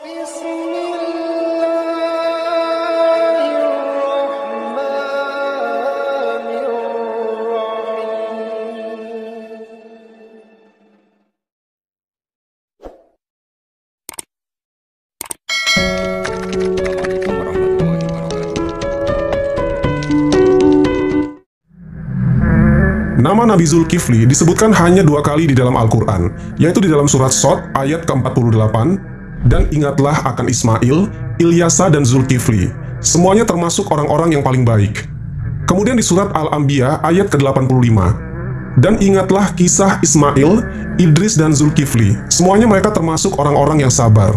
Assalamualaikum warahmatullahi wabarakatuh. Nama Nabi Zulkifli disebutkan hanya 2 kali di dalam Al-Quran, yaitu di dalam surat Shad ayat ke-48, dan ingatlah akan Ismail, Ilyasa, dan Zulkifli. Semuanya termasuk orang-orang yang paling baik. Kemudian di surat Al-Anbiya ayat ke-85, dan ingatlah kisah Ismail, Idris, dan Zulkifli. Semuanya mereka termasuk orang-orang yang sabar.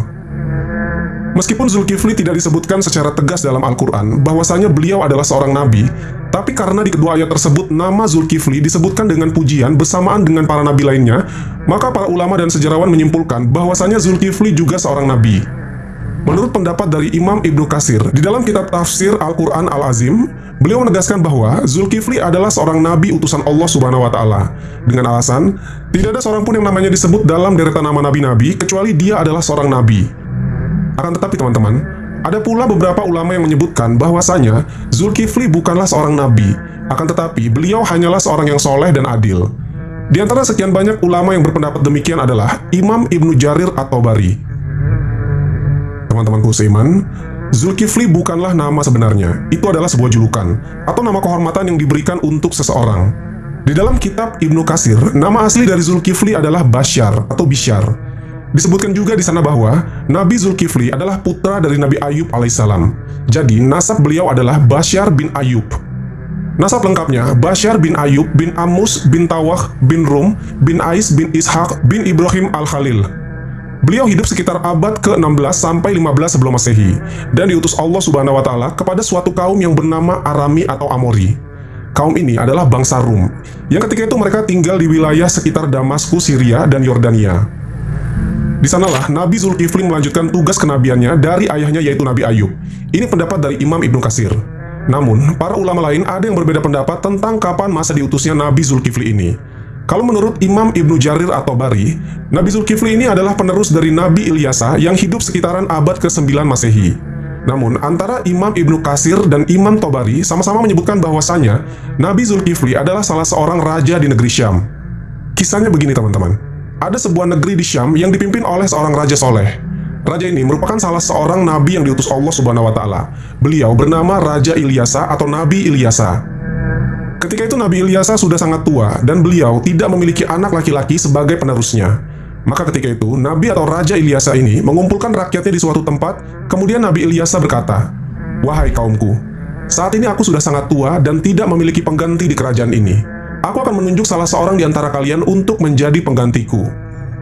Meskipun Zulkifli tidak disebutkan secara tegas dalam Al-Quran bahwasanya beliau adalah seorang nabi, tapi karena di kedua ayat tersebut nama Zulkifli disebutkan dengan pujian bersamaan dengan para nabi lainnya, maka para ulama dan sejarawan menyimpulkan bahwasanya Zulkifli juga seorang nabi. Menurut pendapat dari Imam Ibnu Katsir, di dalam kitab tafsir Al-Quran Al-Azim, beliau menegaskan bahwa Zulkifli adalah seorang nabi utusan Allah Subhanahu wa Ta'ala, dengan alasan tidak ada seorang pun yang namanya disebut dalam deretan nama nabi-nabi kecuali dia adalah seorang nabi. Akan tetapi teman-teman, ada pula beberapa ulama yang menyebutkan bahwasanya Zulkifli bukanlah seorang nabi, akan tetapi beliau hanyalah seorang yang soleh dan adil. Di antara sekian banyak ulama yang berpendapat demikian adalah Imam Ibnu Jarir At-Tabari. Teman-temanku seiman, Zulkifli bukanlah nama sebenarnya, itu adalah sebuah julukan atau nama kehormatan yang diberikan untuk seseorang. Di dalam kitab Ibnu Katsir, nama asli dari Zulkifli adalah Basyar atau Bisyar. Disebutkan juga di sana bahwa Nabi Zulkifli adalah putra dari Nabi Ayub alaihissalam. Jadi, nasab beliau adalah Basyar bin Ayub. Nasab lengkapnya, Basyar bin Ayub bin Amus bin Tawah bin Rum bin Ais bin Ishaq bin Ibrahim al-Khalil. Beliau hidup sekitar abad ke-16 sampai 15 sebelum Masehi dan diutus Allah Subhanahu wa Ta'ala kepada suatu kaum yang bernama Arami atau Amori. Kaum ini adalah bangsa Rum, yang ketika itu mereka tinggal di wilayah sekitar Damaskus, Syria, dan Yordania. Di sanalah Nabi Zulkifli melanjutkan tugas kenabiannya dari ayahnya yaitu Nabi Ayub. Ini pendapat dari Imam Ibnu Katsir. Namun, para ulama lain ada yang berbeda pendapat tentang kapan masa diutusnya Nabi Zulkifli ini. Kalau menurut Imam Ibnu Jarir At-Tabari, Nabi Zulkifli ini adalah penerus dari Nabi Ilyasa yang hidup sekitaran abad ke-9 Masehi. Namun, antara Imam Ibnu Katsir dan Imam Tabari sama-sama menyebutkan bahwasanya Nabi Zulkifli adalah salah seorang raja di negeri Syam. Kisahnya begini teman-teman. Ada sebuah negeri di Syam yang dipimpin oleh seorang raja soleh. Raja ini merupakan salah seorang nabi yang diutus Allah Subhanahu wa Ta'ala. Beliau bernama Raja Ilyasa atau Nabi Ilyasa. Ketika itu Nabi Ilyasa sudah sangat tua dan beliau tidak memiliki anak laki-laki sebagai penerusnya. Maka ketika itu Nabi atau Raja Ilyasa ini mengumpulkan rakyatnya di suatu tempat. Kemudian Nabi Ilyasa berkata, "Wahai kaumku, saat ini aku sudah sangat tua dan tidak memiliki pengganti di kerajaan ini. Aku akan menunjuk salah seorang di antara kalian untuk menjadi penggantiku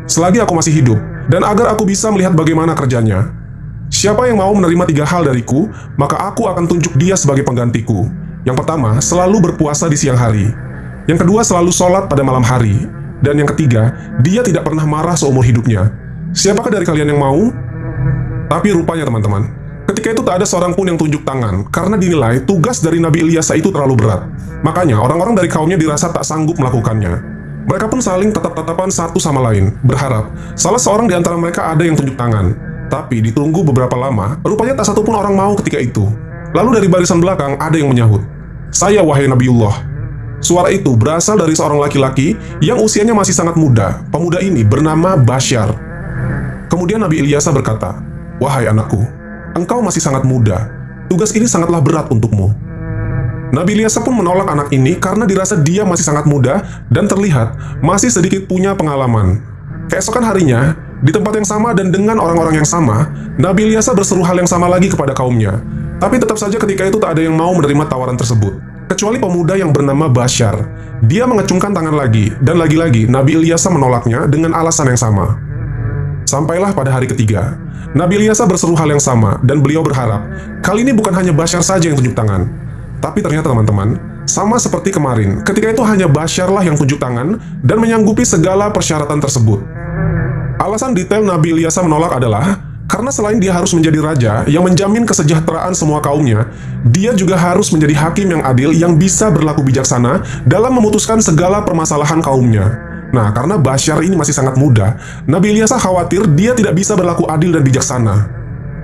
selagi aku masih hidup, dan agar aku bisa melihat bagaimana kerjanya. Siapa yang mau menerima 3 hal dariku, maka aku akan tunjuk dia sebagai penggantiku. Yang pertama, selalu berpuasa di siang hari. Yang kedua, selalu sholat pada malam hari. Dan yang ketiga, dia tidak pernah marah seumur hidupnya. Siapakah dari kalian yang mau?" Tapi rupanya teman-teman, ketika itu tak ada seorang pun yang tunjuk tangan, karena dinilai tugas dari Nabi Ilyasa itu terlalu berat. Makanya orang-orang dari kaumnya dirasa tak sanggup melakukannya. Mereka pun saling tatap-tatapan satu sama lain, berharap salah seorang di antara mereka ada yang tunjuk tangan. Tapi ditunggu beberapa lama, rupanya tak satu pun orang mau ketika itu. Lalu dari barisan belakang ada yang menyahut, "Saya wahai Nabiullah." Suara itu berasal dari seorang laki-laki yang usianya masih sangat muda. Pemuda ini bernama Basyar. Kemudian Nabi Ilyasa berkata, "Wahai anakku, engkau masih sangat muda. Tugas ini sangatlah berat untukmu." Nabi Ilyasa pun menolak anak ini karena dirasa dia masih sangat muda dan terlihat masih sedikit punya pengalaman. Keesokan harinya, di tempat yang sama dan dengan orang-orang yang sama, Nabi Ilyasa berseru hal yang sama lagi kepada kaumnya. Tapi tetap saja ketika itu tak ada yang mau menerima tawaran tersebut, kecuali pemuda yang bernama Basyar. Dia mengacungkan tangan lagi, dan lagi-lagi Nabi Ilyasa menolaknya dengan alasan yang sama. Sampailah pada hari ketiga, Nabi Ilyasa berseru hal yang sama, dan beliau berharap kali ini bukan hanya Basyar saja yang tunjuk tangan. Tapi ternyata teman-teman, sama seperti kemarin, ketika itu hanya Basyarlah yang tunjuk tangan dan menyanggupi segala persyaratan tersebut. Alasan detail Nabi Ilyasa menolak adalah karena selain dia harus menjadi raja yang menjamin kesejahteraan semua kaumnya, dia juga harus menjadi hakim yang adil yang bisa berlaku bijaksana dalam memutuskan segala permasalahan kaumnya. Nah, karena Basyar ini masih sangat muda, Nabi Ilyasa khawatir dia tidak bisa berlaku adil dan bijaksana.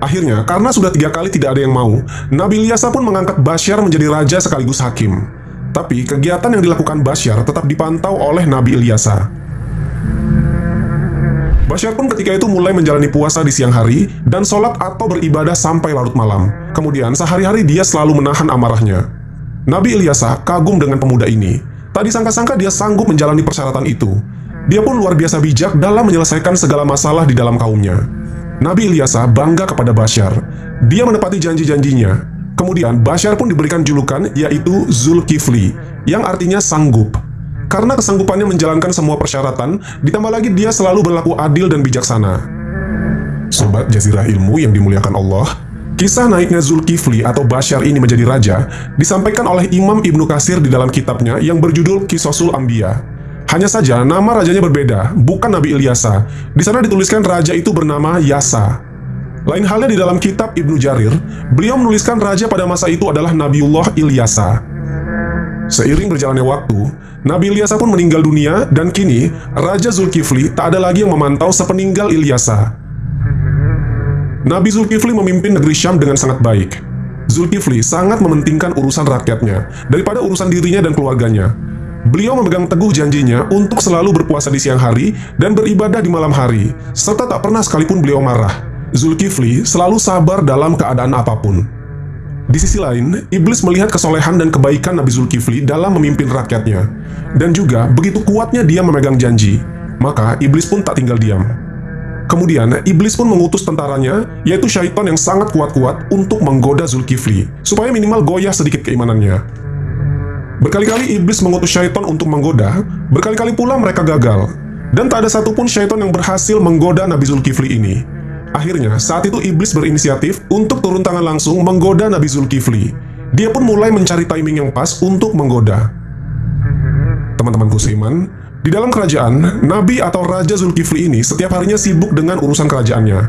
Akhirnya, karena sudah 3 kali tidak ada yang mau, Nabi Ilyasa pun mengangkat Basyar menjadi raja sekaligus hakim. Tapi kegiatan yang dilakukan Basyar tetap dipantau oleh Nabi Ilyasa. Basyar pun ketika itu mulai menjalani puasa di siang hari dan sholat atau beribadah sampai larut malam. Kemudian sehari-hari dia selalu menahan amarahnya. Nabi Ilyasa kagum dengan pemuda ini. Tak disangka-sangka dia sanggup menjalani persyaratan itu. Dia pun luar biasa bijak dalam menyelesaikan segala masalah di dalam kaumnya. Nabi Ilyasa bangga kepada Basyar. Dia menepati janji-janjinya. Kemudian Basyar pun diberikan julukan yaitu Zulkifli, yang artinya sanggup. Karena kesanggupannya menjalankan semua persyaratan, ditambah lagi dia selalu berlaku adil dan bijaksana. Sobat Jazirah Ilmu yang dimuliakan Allah, kisah naiknya Zulkifli atau Basyar ini menjadi raja disampaikan oleh Imam Ibnu Katsir di dalam kitabnya yang berjudul Qisasul Anbiya. Hanya saja nama rajanya berbeda, bukan Nabi Ilyasa. Di sana dituliskan raja itu bernama Yasa. Lain halnya di dalam kitab Ibnu Jarir, beliau menuliskan raja pada masa itu adalah Nabiullah Ilyasa. Seiring berjalannya waktu, Nabi Ilyasa pun meninggal dunia dan kini Raja Zulkifli tak ada lagi yang memantau sepeninggal Ilyasa. Nabi Zulkifli memimpin negeri Syam dengan sangat baik. Zulkifli sangat mementingkan urusan rakyatnya daripada urusan dirinya dan keluarganya. Beliau memegang teguh janjinya untuk selalu berpuasa di siang hari dan beribadah di malam hari, serta tak pernah sekalipun beliau marah. Zulkifli selalu sabar dalam keadaan apapun. Di sisi lain, iblis melihat kesolehan dan kebaikan Nabi Zulkifli dalam memimpin rakyatnya. Dan juga begitu kuatnya dia memegang janji, maka iblis pun tak tinggal diam. Kemudian, iblis pun mengutus tentaranya, yaitu syaitan yang sangat kuat-kuat untuk menggoda Zulkifli, supaya minimal goyah sedikit keimanannya. Berkali-kali iblis mengutus syaitan untuk menggoda, berkali-kali pula mereka gagal. Dan tak ada satupun syaitan yang berhasil menggoda Nabi Zulkifli ini. Akhirnya, saat itu iblis berinisiatif untuk turun tangan langsung menggoda Nabi Zulkifli. Dia pun mulai mencari timing yang pas untuk menggoda. Teman-temanku seiman, di dalam kerajaan, Nabi atau Raja Zulkifli ini setiap harinya sibuk dengan urusan kerajaannya.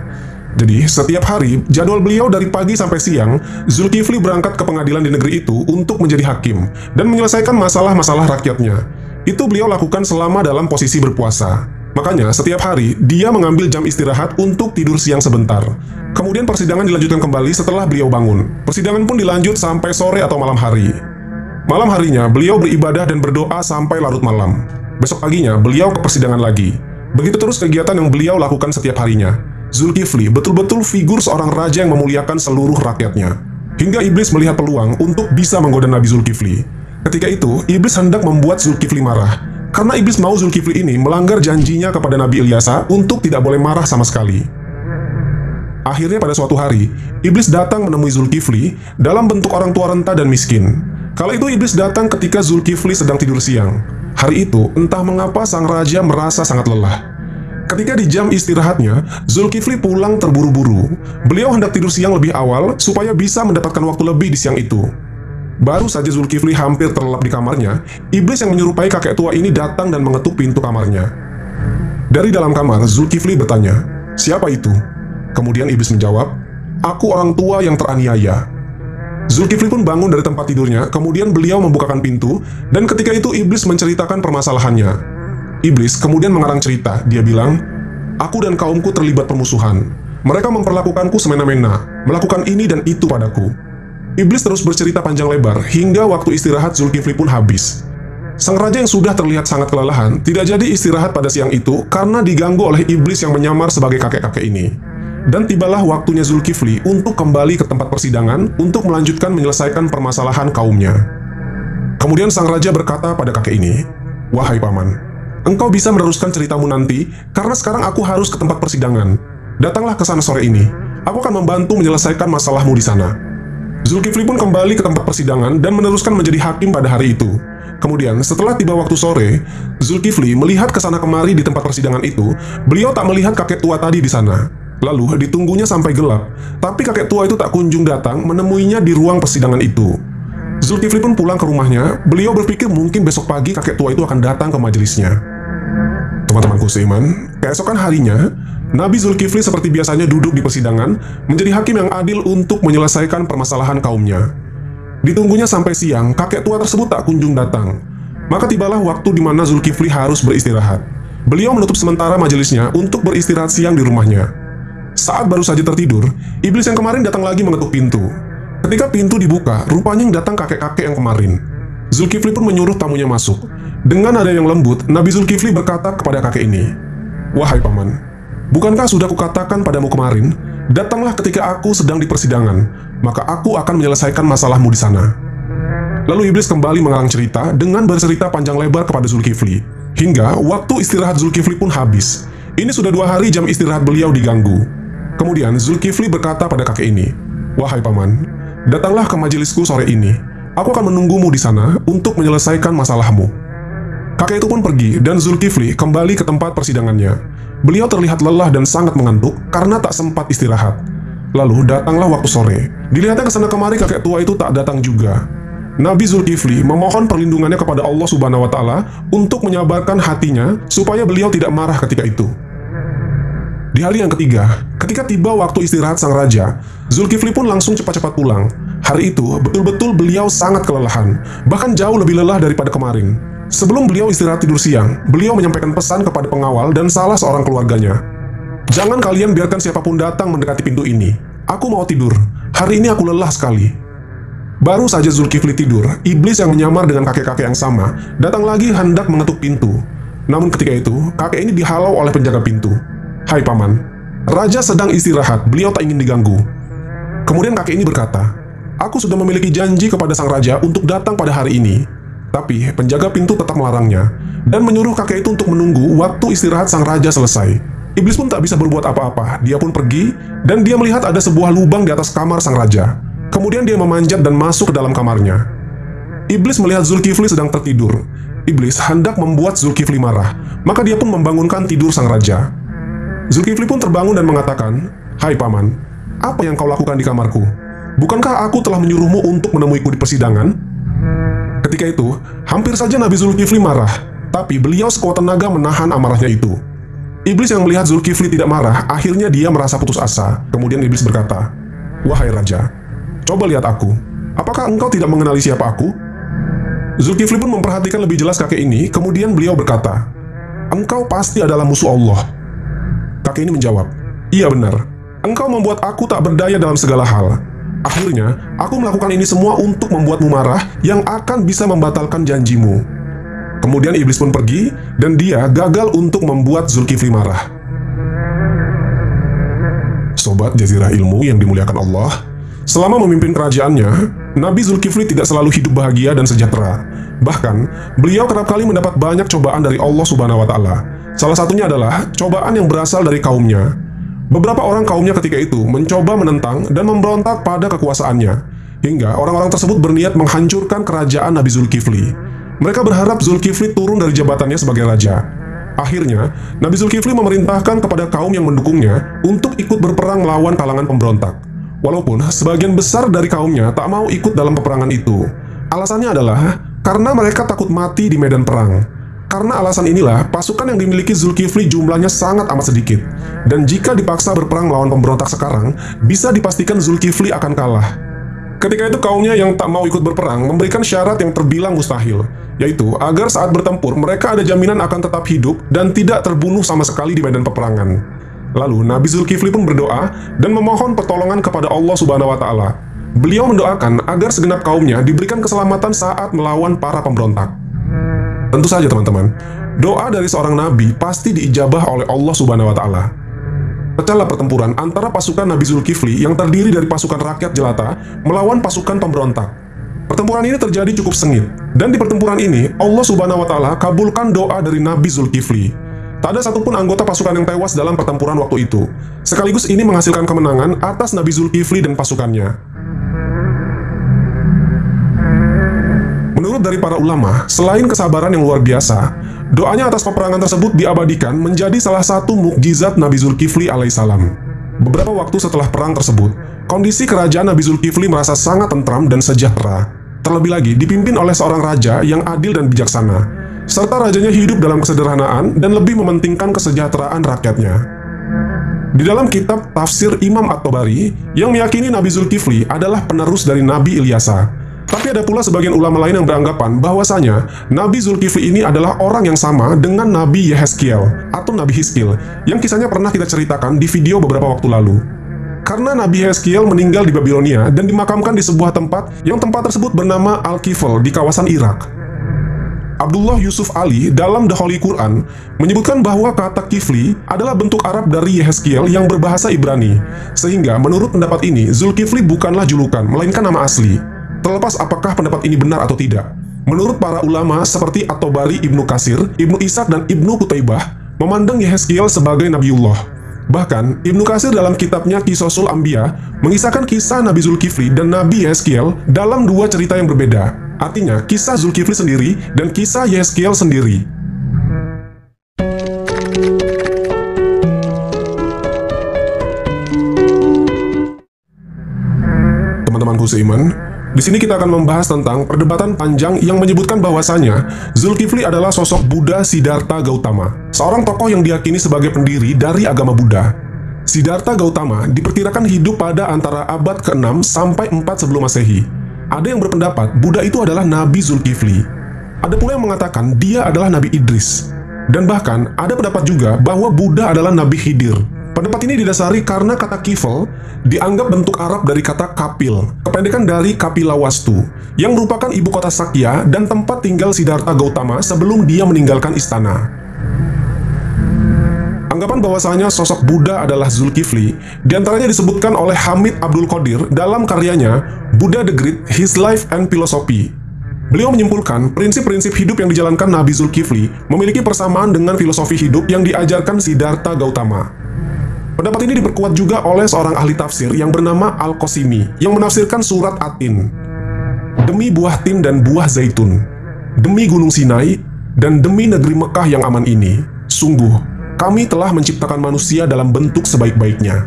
Jadi, setiap hari, jadwal beliau dari pagi sampai siang, Zulkifli berangkat ke pengadilan di negeri itu untuk menjadi hakim dan menyelesaikan masalah-masalah rakyatnya. Itu beliau lakukan selama dalam posisi berpuasa. Makanya, setiap hari, dia mengambil jam istirahat untuk tidur siang sebentar. Kemudian persidangan dilanjutkan kembali setelah beliau bangun. Persidangan pun dilanjut sampai sore atau malam hari. Malam harinya, beliau beribadah dan berdoa sampai larut malam. Besok paginya, beliau ke persidangan lagi. Begitu terus kegiatan yang beliau lakukan setiap harinya. Zulkifli betul-betul figur seorang raja yang memuliakan seluruh rakyatnya. Hingga iblis melihat peluang untuk bisa menggoda Nabi Zulkifli. Ketika itu, iblis hendak membuat Zulkifli marah. Karena iblis mau Zulkifli ini melanggar janjinya kepada Nabi Ilyasa untuk tidak boleh marah sama sekali. Akhirnya pada suatu hari, iblis datang menemui Zulkifli dalam bentuk orang tua renta dan miskin. Kala itu iblis datang ketika Zulkifli sedang tidur siang. Hari itu, entah mengapa sang raja merasa sangat lelah. Ketika di jam istirahatnya, Zulkifli pulang terburu-buru. Beliau hendak tidur siang lebih awal supaya bisa mendapatkan waktu lebih di siang itu. Baru saja Zulkifli hampir terlelap di kamarnya, iblis yang menyerupai kakek tua ini datang dan mengetuk pintu kamarnya. Dari dalam kamar, Zulkifli bertanya, "Siapa itu?" Kemudian iblis menjawab, "Aku orang tua yang teraniaya." Zulkifli pun bangun dari tempat tidurnya, kemudian beliau membukakan pintu, dan ketika itu iblis menceritakan permasalahannya. Iblis kemudian mengarang cerita. Dia bilang, "Aku dan kaumku terlibat permusuhan. Mereka memperlakukanku semena-mena, melakukan ini dan itu padaku." Iblis terus bercerita panjang lebar hingga waktu istirahat Zulkifli pun habis. Sang raja yang sudah terlihat sangat kelelahan tidak jadi istirahat pada siang itu karena diganggu oleh iblis yang menyamar sebagai kakek-kakek ini. Dan tibalah waktunya Zulkifli untuk kembali ke tempat persidangan untuk melanjutkan menyelesaikan permasalahan kaumnya. Kemudian sang raja berkata pada kakek ini, "Wahai paman, engkau bisa meneruskan ceritamu nanti, karena sekarang aku harus ke tempat persidangan. Datanglah ke sana sore ini. Aku akan membantu menyelesaikan masalahmu di sana." Zulkifli pun kembali ke tempat persidangan dan meneruskan menjadi hakim pada hari itu. Kemudian, setelah tiba waktu sore, Zulkifli melihat ke sana kemari di tempat persidangan itu. Beliau tak melihat kakek tua tadi di sana. Lalu, ditunggunya sampai gelap, tapi kakek tua itu tak kunjung datang menemuinya di ruang persidangan itu. Zulkifli pun pulang ke rumahnya. Beliau berpikir mungkin besok pagi kakek tua itu akan datang ke majelisnya. Teman-temanku seiman, keesokan harinya, Nabi Zulkifli seperti biasanya duduk di persidangan, menjadi hakim yang adil untuk menyelesaikan permasalahan kaumnya. Ditunggunya sampai siang, kakek tua tersebut tak kunjung datang. Maka tibalah waktu di mana Zulkifli harus beristirahat. Beliau menutup sementara majelisnya untuk beristirahat siang di rumahnya. Saat baru saja tertidur, iblis yang kemarin datang lagi mengetuk pintu. Ketika pintu dibuka, rupanya yang datang kakek-kakek yang kemarin. Zulkifli pun menyuruh tamunya masuk. Dengan nada yang lembut, Nabi Zulkifli berkata kepada kakek ini, "Wahai paman, bukankah sudah kukatakan padamu kemarin, datanglah ketika aku sedang di persidangan, maka aku akan menyelesaikan masalahmu di sana." Lalu iblis kembali mengarang cerita dengan bercerita panjang lebar kepada Zulkifli, hingga waktu istirahat Zulkifli pun habis. Ini sudah 2 hari jam istirahat beliau diganggu. Kemudian Zulkifli berkata pada kakek ini, "Wahai paman, datanglah ke majelisku sore ini. Aku akan menunggumu di sana untuk menyelesaikan masalahmu." Kakek itu pun pergi dan Zulkifli kembali ke tempat persidangannya. Beliau terlihat lelah dan sangat mengantuk karena tak sempat istirahat. Lalu datanglah waktu sore. Dilihatnya kesana kemari kakek tua itu tak datang juga. Nabi Zulkifli memohon perlindungannya kepada Allah Subhanahu wa Ta'ala untuk menyabarkan hatinya supaya beliau tidak marah ketika itu. Di hari yang ketiga, ketika tiba waktu istirahat sang raja, Zulkifli pun langsung cepat-cepat pulang. Hari itu, betul-betul beliau sangat kelelahan, bahkan jauh lebih lelah daripada kemarin. Sebelum beliau istirahat tidur siang, beliau menyampaikan pesan kepada pengawal dan salah seorang keluarganya. "Jangan kalian biarkan siapapun datang mendekati pintu ini. Aku mau tidur. Hari ini aku lelah sekali." Baru saja Zulkifli tidur, iblis yang menyamar dengan kakek-kakek yang sama datang lagi hendak mengetuk pintu. Namun ketika itu, kakek ini dihalau oleh penjaga pintu. "Hai paman, raja sedang istirahat, beliau tak ingin diganggu." Kemudian kakek ini berkata, "Aku sudah memiliki janji kepada sang raja untuk datang pada hari ini." Tapi penjaga pintu tetap melarangnya dan menyuruh kakek itu untuk menunggu waktu istirahat sang raja selesai. Iblis pun tak bisa berbuat apa-apa, dia pun pergi dan dia melihat ada sebuah lubang di atas kamar sang raja. Kemudian dia memanjat dan masuk ke dalam kamarnya. Iblis melihat Zulkifli sedang tertidur. Iblis hendak membuat Zulkifli marah, maka dia pun membangunkan tidur sang raja. Zulkifli pun terbangun dan mengatakan, "Hai paman, apa yang kau lakukan di kamarku? Bukankah aku telah menyuruhmu untuk menemuiku di persidangan?" Ketika itu, hampir saja Nabi Zulkifli marah, tapi beliau sekuat tenaga menahan amarahnya itu. Iblis yang melihat Zulkifli tidak marah, akhirnya dia merasa putus asa. Kemudian iblis berkata, "Wahai raja, coba lihat aku. Apakah engkau tidak mengenali siapa aku?" Zulkifli pun memperhatikan lebih jelas kakek ini, kemudian beliau berkata, "Engkau pasti adalah musuh Allah." Kakek ini menjawab, "Iya benar, engkau membuat aku tak berdaya dalam segala hal. Akhirnya, aku melakukan ini semua untuk membuatmu marah yang akan bisa membatalkan janjimu." Kemudian iblis pun pergi, dan dia gagal untuk membuat Zulkifli marah. Sobat Jazirah Ilmu yang dimuliakan Allah, selama memimpin kerajaannya, Nabi Zulkifli tidak selalu hidup bahagia dan sejahtera. Bahkan, beliau kerap kali mendapat banyak cobaan dari Allah Subhanahu wa Ta'ala. Salah satunya adalah cobaan yang berasal dari kaumnya. Beberapa orang kaumnya ketika itu mencoba menentang dan memberontak pada kekuasaannya, hingga orang-orang tersebut berniat menghancurkan kerajaan Nabi Zulkifli. Mereka berharap Zulkifli turun dari jabatannya sebagai raja. Akhirnya, Nabi Zulkifli memerintahkan kepada kaum yang mendukungnya untuk ikut berperang melawan kalangan pemberontak. Walaupun sebagian besar dari kaumnya tak mau ikut dalam peperangan itu. Alasannya adalah karena mereka takut mati di medan perang. Karena alasan inilah, pasukan yang dimiliki Zulkifli jumlahnya sangat amat sedikit. Dan jika dipaksa berperang melawan pemberontak sekarang, bisa dipastikan Zulkifli akan kalah. Ketika itu kaumnya yang tak mau ikut berperang memberikan syarat yang terbilang mustahil, yaitu agar saat bertempur mereka ada jaminan akan tetap hidup dan tidak terbunuh sama sekali di medan peperangan. Lalu Nabi Zulkifli pun berdoa dan memohon pertolongan kepada Allah Subhanahu wa Ta'ala. Beliau mendoakan agar segenap kaumnya diberikan keselamatan saat melawan para pemberontak. Tentu saja teman-teman, doa dari seorang nabi pasti diijabah oleh Allah Subhanahu wa Ta'ala. Pecahlah pertempuran antara pasukan Nabi Zulkifli yang terdiri dari pasukan rakyat jelata melawan pasukan pemberontak. Pertempuran ini terjadi cukup sengit, dan di pertempuran ini Allah Subhanahu wa Ta'ala kabulkan doa dari Nabi Zulkifli. Tak ada satupun anggota pasukan yang tewas dalam pertempuran waktu itu. Sekaligus ini menghasilkan kemenangan atas Nabi Zulkifli dan pasukannya. Menurut dari para ulama, selain kesabaran yang luar biasa, doanya atas peperangan tersebut diabadikan menjadi salah satu mukjizat Nabi Zulkifli alaihissalam. Beberapa waktu setelah perang tersebut, kondisi kerajaan Nabi Zulkifli merasa sangat tentram dan sejahtera. Terlebih lagi dipimpin oleh seorang raja yang adil dan bijaksana, serta rajanya hidup dalam kesederhanaan dan lebih mementingkan kesejahteraan rakyatnya. Di dalam kitab tafsir Imam At-Tabari yang meyakini Nabi Zulkifli adalah penerus dari Nabi Ilyasa, Tapi ada pula sebagian ulama lain yang beranggapan bahwasanya Nabi Zulkifli ini adalah orang yang sama dengan Nabi Yehezkiel atau Nabi Hizkil yang kisahnya pernah kita ceritakan di video beberapa waktu lalu. Karena Nabi Yehezkiel meninggal di Babilonia dan dimakamkan di sebuah tempat yang tempat tersebut bernama Al-Kifl di kawasan Irak. Abdullah Yusuf Ali dalam The Holy Quran menyebutkan bahwa kata Kifli adalah bentuk Arab dari Yehezkiel yang berbahasa Ibrani, sehingga menurut pendapat ini Zulkifli bukanlah julukan, melainkan nama asli. Terlepas apakah pendapat ini benar atau tidak, menurut para ulama seperti At-Tabari, Ibnu Katsir, Ibnu Ishaq, dan Ibnu Qutaibah memandang Yehezkiel sebagai Nabiullah. Bahkan Ibnu Katsir dalam kitabnya Qisasul Anbiya mengisahkan kisah Nabi Zulkifli dan Nabi Yehezkiel dalam dua cerita yang berbeda. Artinya, kisah Zulkifli sendiri dan kisah Yehezkiel sendiri. Teman-temanku seiman, di sini kita akan membahas tentang perdebatan panjang yang menyebutkan bahwasanya Zulkifli adalah sosok Buddha Siddhartha Gautama, seorang tokoh yang diyakini sebagai pendiri dari agama Buddha. Siddhartha Gautama diperkirakan hidup pada antara abad ke-6 sampai 4 sebelum Masehi. Ada yang berpendapat Buddha itu adalah Nabi Zulkifli. Ada pula yang mengatakan dia adalah Nabi Idris. Dan bahkan ada pendapat juga bahwa Buddha adalah Nabi Khidir. Pendapat ini didasari karena kata Kifl dianggap bentuk Arab dari kata Kapil, kependekan dari Kapilawastu, yang merupakan ibu kota Sakya dan tempat tinggal Siddhartha Gautama sebelum dia meninggalkan istana. Anggapan bahwasanya sosok Buddha adalah Zulkifli diantaranya disebutkan oleh Hamid Abdul Qadir dalam karyanya Buddha the Great, His Life and Philosophy. Beliau menyimpulkan prinsip-prinsip hidup yang dijalankan Nabi Zulkifli memiliki persamaan dengan filosofi hidup yang diajarkan Siddhartha Gautama. Pendapat ini diperkuat juga oleh seorang ahli tafsir yang bernama Al-Qasimi yang menafsirkan surat At-Tin. Demi buah tin dan buah zaitun, demi gunung Sinai, dan demi negeri Mekah yang aman ini, sungguh kami telah menciptakan manusia dalam bentuk sebaik-baiknya.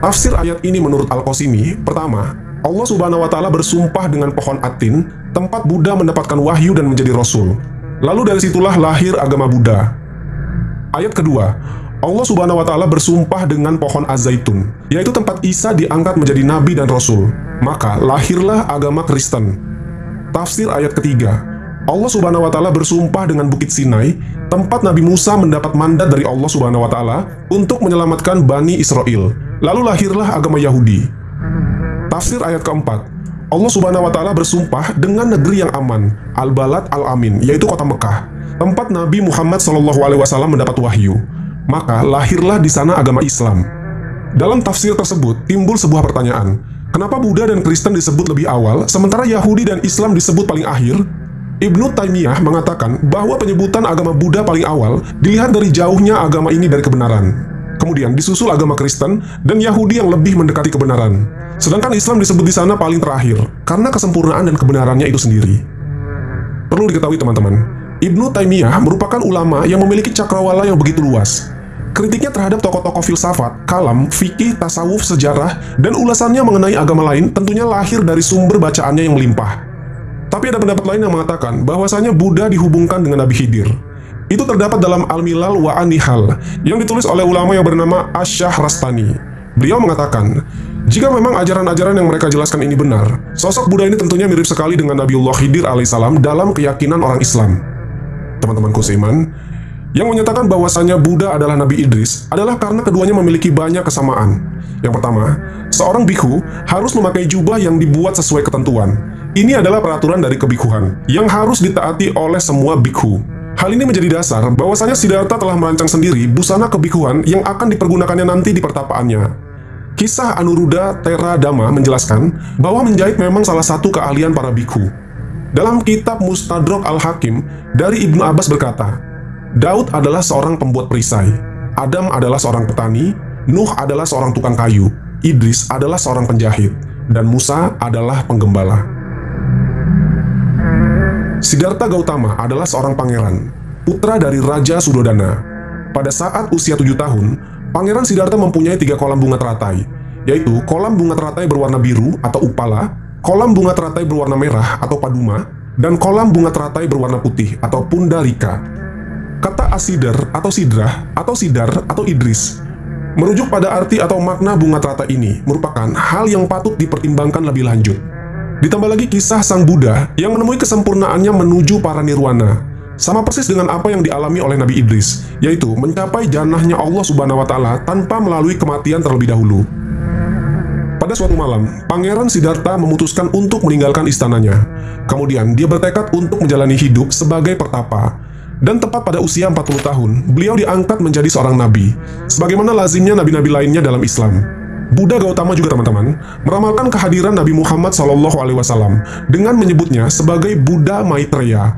Tafsir ayat ini menurut Al-Qasimi, pertama, Allah Subhanahu wa Ta'ala bersumpah dengan pohon At-Tin, tempat Buddha mendapatkan wahyu dan menjadi rasul. Lalu dari situlah lahir agama Buddha. Ayat kedua, Allah Subhanahu wa Ta'ala bersumpah dengan pohon Az-Zaitun, yaitu tempat Isa diangkat menjadi nabi dan rasul. Maka lahirlah agama Kristen. Tafsir ayat ketiga, Allah Subhanahu wa Ta'ala bersumpah dengan Bukit Sinai, tempat Nabi Musa mendapat mandat dari Allah Subhanahu wa Ta'ala untuk menyelamatkan Bani Israel. Lalu lahirlah agama Yahudi. Tafsir ayat keempat, Allah Subhanahu wa Ta'ala bersumpah dengan negeri yang aman, Al-Balad Al-Amin, yaitu kota Mekah, tempat Nabi Muhammad SAW mendapat wahyu. Maka lahirlah di sana agama Islam. Dalam tafsir tersebut timbul sebuah pertanyaan, kenapa Buddha dan Kristen disebut lebih awal, sementara Yahudi dan Islam disebut paling akhir? Ibnu Taimiyah mengatakan bahwa penyebutan agama Buddha paling awal dilihat dari jauhnya agama ini dari kebenaran. Kemudian disusul agama Kristen dan Yahudi yang lebih mendekati kebenaran. Sedangkan Islam disebut di sana paling terakhir karena kesempurnaan dan kebenarannya itu sendiri. Perlu diketahui teman-teman, Ibnu Taimiyah merupakan ulama yang memiliki cakrawala yang begitu luas. Kritiknya terhadap tokoh-tokoh filsafat, kalam, fikih, tasawuf, sejarah, dan ulasannya mengenai agama lain tentunya lahir dari sumber bacaannya yang melimpah. Tapi ada pendapat lain yang mengatakan bahwasanya Buddha dihubungkan dengan Nabi Khidir. Itu terdapat dalam Al-Milal wa An-Nihal yang ditulis oleh ulama yang bernama Asy-Syahrastani. Beliau mengatakan, jika memang ajaran-ajaran yang mereka jelaskan ini benar, sosok Buddha ini tentunya mirip sekali dengan Nabiullah Khidir alaihissalam dalam keyakinan orang Islam. Teman-temanku seiman, yang menyatakan bahwasanya Buddha adalah Nabi Idris adalah karena keduanya memiliki banyak kesamaan. Yang pertama, seorang bikhu harus memakai jubah yang dibuat sesuai ketentuan. Ini adalah peraturan dari kebikhuan yang harus ditaati oleh semua bikhu. Hal ini menjadi dasar bahwasanya Siddhartha telah merancang sendiri busana kebikhuan yang akan dipergunakannya nanti di pertapaannya. Kisah Anuruddha Thera Dhamma menjelaskan bahwa menjahit memang salah satu keahlian para bikhu. Dalam kitab Mustadrak Al-Hakim dari Ibnu Abbas berkata, Daud adalah seorang pembuat perisai, Adam adalah seorang petani, Nuh adalah seorang tukang kayu, Idris adalah seorang penjahit, dan Musa adalah penggembala. Siddhartha Gautama adalah seorang pangeran, putra dari Raja Sudodana. Pada saat usia 7 tahun, Pangeran Siddhartha mempunyai 3 kolam bunga teratai, yaitu kolam bunga teratai berwarna biru atau upala, kolam bunga teratai berwarna merah atau paduma, dan kolam bunga teratai berwarna putih atau pundarika. Kata Asider atau Sidrah atau Sidar atau Idris merujuk pada arti atau makna bunga teratai ini merupakan hal yang patut dipertimbangkan lebih lanjut. Ditambah lagi kisah sang Buddha yang menemui kesempurnaannya menuju para nirwana. Sama persis dengan apa yang dialami oleh Nabi Idris, yaitu mencapai jannahnya Allah Subhanahu wa Ta'ala tanpa melalui kematian terlebih dahulu. Pada suatu malam, Pangeran Siddhartha memutuskan untuk meninggalkan istananya. Kemudian dia bertekad untuk menjalani hidup sebagai pertapa. Dan tepat pada usia 40 tahun, beliau diangkat menjadi seorang nabi, sebagaimana lazimnya nabi-nabi lainnya dalam Islam. Buddha Gautama juga, teman-teman, meramalkan kehadiran Nabi Muhammad SAW dengan menyebutnya sebagai Buddha Maitreya.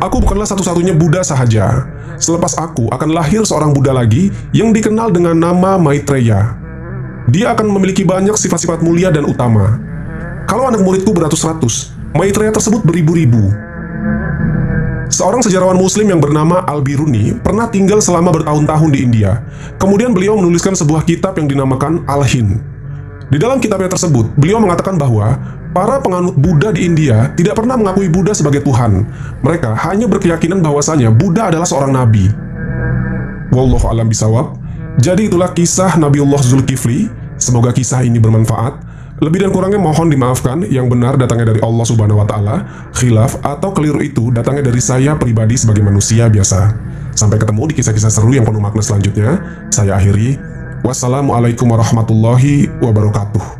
Aku bukanlah satu-satunya Buddha sahaja. Selepas aku akan lahir seorang Buddha lagi yang dikenal dengan nama Maitreya. Dia akan memiliki banyak sifat-sifat mulia dan utama. Kalau anak muridku beratus-ratus, Maitreya tersebut beribu-ribu. Seorang sejarawan muslim yang bernama Al-Biruni pernah tinggal selama bertahun-tahun di India. Kemudian beliau menuliskan sebuah kitab yang dinamakan Al-Hind. Di dalam kitabnya tersebut, beliau mengatakan bahwa para penganut Buddha di India tidak pernah mengakui Buddha sebagai Tuhan. Mereka hanya berkeyakinan bahwasanya Buddha adalah seorang nabi. Wallahu a'lam bishawab. Jadi itulah kisah Nabiullah Zulkifli. Semoga kisah ini bermanfaat. Lebih dan kurangnya mohon dimaafkan. Yang benar datangnya dari Allah Subhanahu wa Ta'ala. Khilaf atau keliru itu datangnya dari saya pribadi sebagai manusia biasa. Sampai ketemu di kisah-kisah seru yang penuh makna selanjutnya. Saya akhiri. Wassalamualaikum warahmatullahi wabarakatuh.